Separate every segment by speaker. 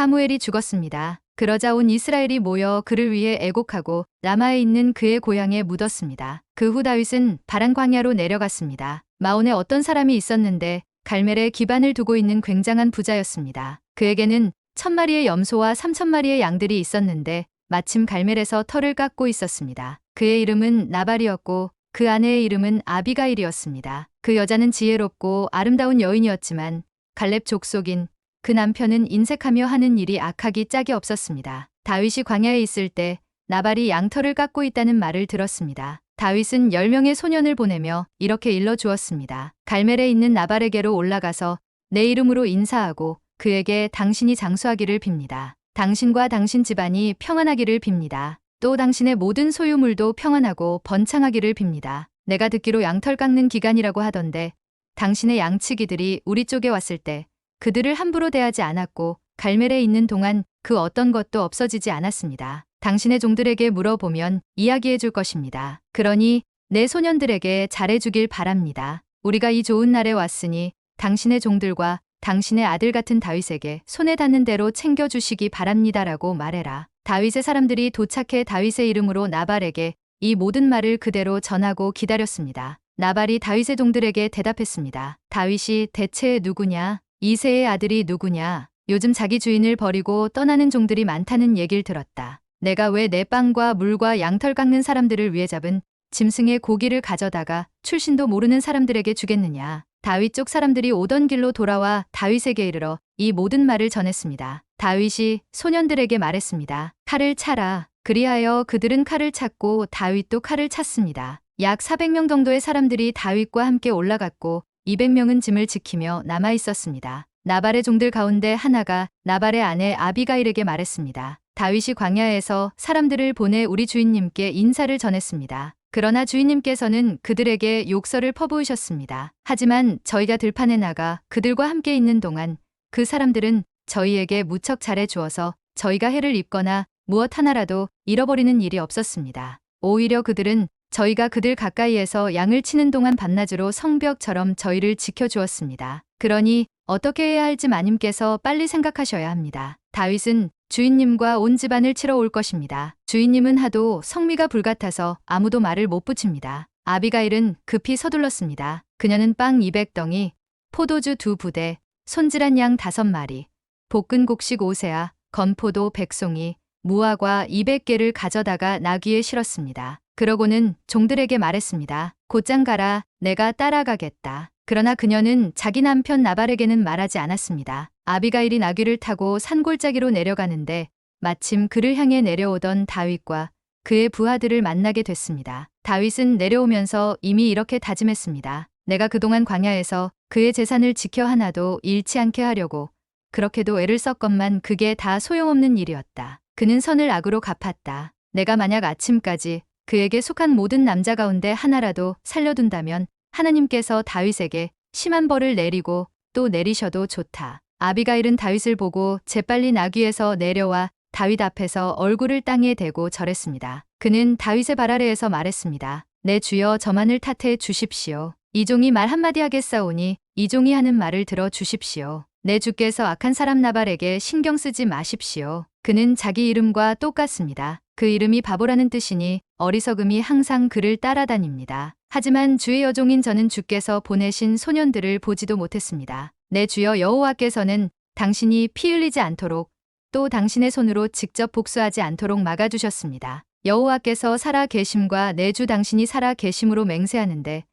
Speaker 1: 사무엘이 죽었습니다. 그러자 온 이스라엘이 모여 그를 위해 애곡하고 라마에 있는 그의 고향에 묻었습니다. 그 후 다윗은 바란 광야로 내려갔습니다. 마온에 어떤 사람이 있었는데 갈멜에 기반을 두고 있는 굉장한 부자였습니다. 그에게는 1000마리의 염소와 3000마리의 양들이 있었는데 마침 갈멜에서 털을 깎고 있었습니다. 그의 이름은 나발이었고 그 아내의 이름은 아비가일이었습니다. 그 여자는 지혜롭고 아름다운 여인이었지만 갈렙 족속인 그 남편은 인색하며 하는 일이 악하기 짝이 없었습니다. 다윗이 광야에 있을 때 나발이 양털을 깎고 있다는 말을 들었습니다. 다윗은 10명의 소년을 보내며 이렇게 일러주었습니다. 갈멜에 있는 나발에게로 올라가서 내 이름으로 인사하고 그에게 당신이 장수하기를 빕니다. 당신과 당신 집안이 평안하기를 빕니다. 또 당신의 모든 소유물도 평안하고 번창하기를 빕니다. 내가 듣기로 양털 깎는 기간이라고 하던데 당신의 양치기들이 우리 쪽에 왔을 때 그들을 함부로 대하지 않았고 갈멜에 있는 동안 그 어떤 것도 없어지지 않았습니다. 당신의 종들에게 물어보면 이야기해 줄 것입니다. 그러니 내 소년들에게 잘해주길 바랍니다. 우리가 이 좋은 날에 왔으니 당신의 종들과 당신의 아들 같은 다윗에게 손에 닿는 대로 챙겨주시기 바랍니다라고 말해라. 다윗의 사람들이 도착해 다윗의 이름으로 나발에게 이 모든 말을 그대로 전하고 기다렸습니다. 나발이 다윗의 종들에게 대답했습니다. 다윗이 대체 누구냐? 이새의 아들이 누구냐? 요즘 자기 주인을 버리고 떠나는 종들이 많다는 얘기를 들었다. 내가 왜 내 빵과 물과 양털 깎는 사람들을 위해 잡은 짐승의 고기를 가져다가 출신도 모르는 사람들에게 주겠느냐? 다윗 쪽 사람들이 오던 길로 돌아와 다윗에게 이르러 이 모든 말을 전했습니다. 다윗이 소년들에게 말했습니다. 칼을 차라. 그리하여 그들은 칼을 찼고 다윗도 칼을 찼습니다. 약 400명 정도의 사람들이 다윗과 함께 올라갔고 200명은 짐을 지키며 남아 있었습니다. 나발의 종들 가운데 하나가 나발의 아내 아비가일에게 말했습니다. 다윗이 광야에서 사람들을 보내 우리 주인님께 인사를 전했습니다. 그러나 주인님께서는 그들에게 욕설을 퍼부으셨습니다. 하지만 저희가 들판에 나가 그들과 함께 있는 동안 그 사람들은 저희에게 무척 잘해 주어서 저희가 해를 입거나 무엇 하나라도 잃어버리는 일이 없었습니다. 오히려 그들은 저희가 그들 가까이에서 양을 치는 동안 밤낮으로 성벽처럼 저희를 지켜주었습니다. 그러니 어떻게 해야 할지 마님께서 빨리 생각하셔야 합니다. 다윗은 주인님과 온 집안을 치러 올 것입니다. 주인님은 하도 성미가 불같아서 아무도 말을 못 붙입니다. 아비가일은 급히 서둘렀습니다. 그녀는 빵 200덩이, 포도주 2부대, 손질한 양 5마리, 볶은 곡식 5세아, 건포도 100송이, 무화과 200개를 가져다가 나귀에 실었습니다. 그러고는 종들에게 말했습니다. 곧장 가라. 내가 따라가겠다. 그러나 그녀는 자기 남편 나발에게는 말하지 않았습니다. 아비가일이 나귀를 타고 산골짜기로 내려가는데 마침 그를 향해 내려오던 다윗과 그의 부하들을 만나게 됐습니다. 다윗은 내려오면서 이미 이렇게 다짐했습니다. 내가 그동안 광야에서 그의 재산을 지켜 하나도 잃지 않게 하려고 그렇게도 애를 썼건만 그게 다 소용없는 일이었다. 그는 선을 악으로 갚았다. 내가 만약 아침까지 그에게 속한 모든 남자 가운데 하나라도 살려둔다면 하나님께서 다윗에게 심한 벌을 내리고 또 내리셔도 좋다. 아비가일은 다윗을 보고 재빨리 나귀에서 내려와 다윗 앞에서 얼굴을 땅에 대고 절했습니다. 그는 다윗의 발 아래에서 말했습니다. 내 주여 저만을 탓해 주십시오. 이 종이 말 한마디 하겠사오니 이 종이 하는 말을 들어 주십시오. 내 주께서 악한 사람 나발에게 신경 쓰지 마십시오. 그는 자기 이름과 똑같습니다. 그 이름이 바보라는 뜻이니 어리석음이 항상 그를 따라다닙니다. 하지만 주의 여종인 저는 주께서 보내신 소년들을 보지도 못했습니다. 내 주여 여호와께서는 당신이 피 흘리지 않도록 또 당신의 손으로 직접 복수하지 않도록 막아주셨습니다. 여호와께서 살아 계심과 내 주 당신이 살아 계심으로 맹세하는데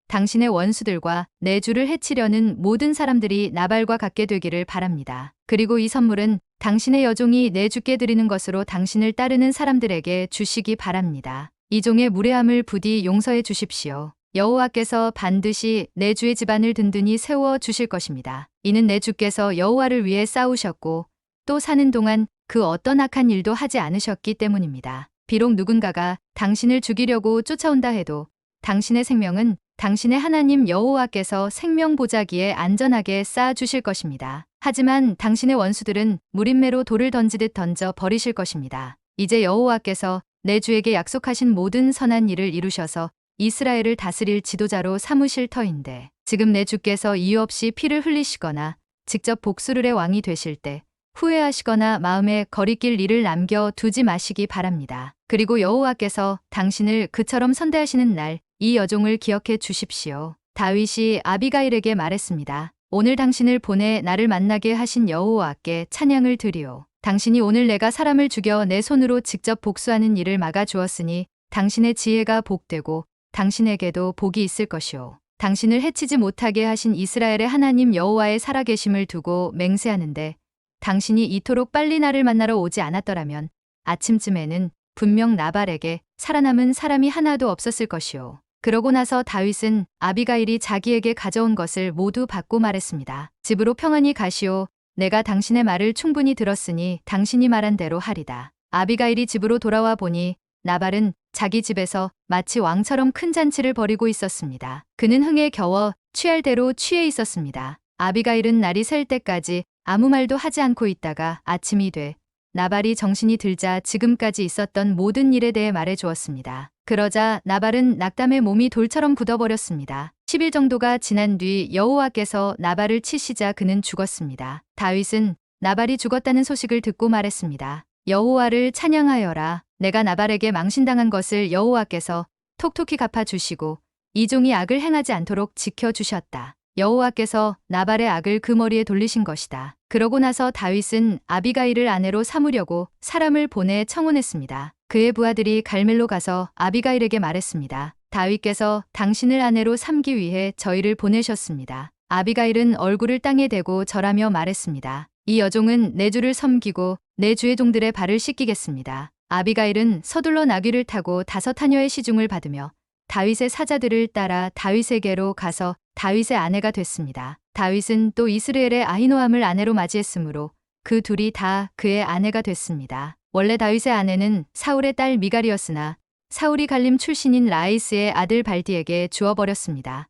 Speaker 1: 당신의 원수들과 내 주를 해치려는 모든 사람들이 나발과 같게 되기를 바랍니다. 그리고 이 선물은 당신의 여종이 내 주께 드리는 것으로 당신을 따르는 사람들에게 주시기 바랍니다. 이 종의 무례함을 부디 용서해 주십시오. 여호와께서 반드시 내 주의 집안을 든든히 세워 주실 것입니다. 이는 내 주께서 여호와를 위해 싸우셨고 또 사는 동안 그 어떤 악한 일도 하지 않으셨기 때문입니다. 비록 누군가가 당신을 죽이려고 쫓아온다 해도 당신의 생명은 당신의 하나님 여호와께서 생명 보자기에 안전하게 쌓아 주실 것입니다. 하지만 당신의 원수들은 무림매로 돌을 던지듯 던져 버리실 것입니다. 이제 여호와께서 내 주에게 약속하신 모든 선한 일을 이루셔서 이스라엘을 다스릴 지도자로 삼으실 터인데 지금 내 주께서 이유 없이 피를 흘리시거나 직접 복수를 해 왕이 되실 때 후회하시거나 마음에 거리낄 일을 남겨 두지 마시기 바랍니다. 그리고 여호와께서 당신을 그처럼 선대하시는 날 이 여종을 기억해 주십시오. 다윗이 아비가일에게 말했습니다. 오늘 당신을 보내 나를 만나게 하신 여호와께 찬양을 드리오. 당신이 오늘 내가 사람을 죽여 내 손으로 직접 복수하는 일을 막아 주었으니 당신의 지혜가 복되고 당신에게도 복이 있을 것이오. 당신을 해치지 못하게 하신 이스라엘의 하나님 여호와의 살아계심을 두고 맹세하는데 당신이 이토록 빨리 나를 만나러 오지 않았더라면 아침쯤에는 분명 나발에게 살아남은 사람이 하나도 없었을 것이오. 그러고 나서 다윗은 아비가일이 자기에게 가져온 것을 모두 받고 말했습니다. 집으로 평안히 가시오. 내가 당신의 말을 충분히 들었으니 당신이 말한 대로 하리다. 아비가일이 집으로 돌아와 보니 나발은 자기 집에서 마치 왕처럼 큰 잔치를 벌이고 있었습니다. 그는 흥에 겨워 취할 대로 취해 있었습니다. 아비가일은 날이 셀 때까지 아무 말도 하지 않고 있다가 아침이 돼 나발이 정신이 들자 지금까지 있었던 모든 일에 대해 말해 주었습니다. 그러자 나발은 낙담에 몸이 돌처럼 굳어버렸습니다. 10일 정도가 지난 뒤 여호와께서 나발을 치시자 그는 죽었습니다. 다윗은 나발이 죽었다는 소식을 듣고 말했습니다. 여호와를 찬양하여라. 내가 나발에게 망신당한 것을 여호와께서 톡톡히 갚아주시고 이 종이 악을 행하지 않도록 지켜주셨다. 여호와께서 나발의 악을 그 머리에 돌리신 것이다. 그러고 나서 다윗은 아비가일을 아내로 삼으려고 사람을 보내 청혼했습니다. 그의 부하들이 갈멜로 가서 아비가일에게 말했습니다. 다윗께서 당신을 아내로 삼기 위해 저희를 보내셨습니다. 아비가일은 얼굴을 땅에 대고 절하며 말했습니다. 이 여종은 내 주를 섬기고 내 주의 종들의 발을 씻기겠습니다. 아비가일은 서둘러 나귀를 타고 5하녀의 시중을 받으며 다윗의 사자들을 따라 다윗에게로 가서 다윗의 아내가 됐습니다. 다윗은 또 이스라엘의 아히노함을 아내로 맞이했으므로 그 둘이 다 그의 아내가 됐습니다. 원래 다윗의 아내는 사울의 딸 미갈이었으나 사울이 갈림 출신인 라이스의 아들 발디에게 주어버렸습니다.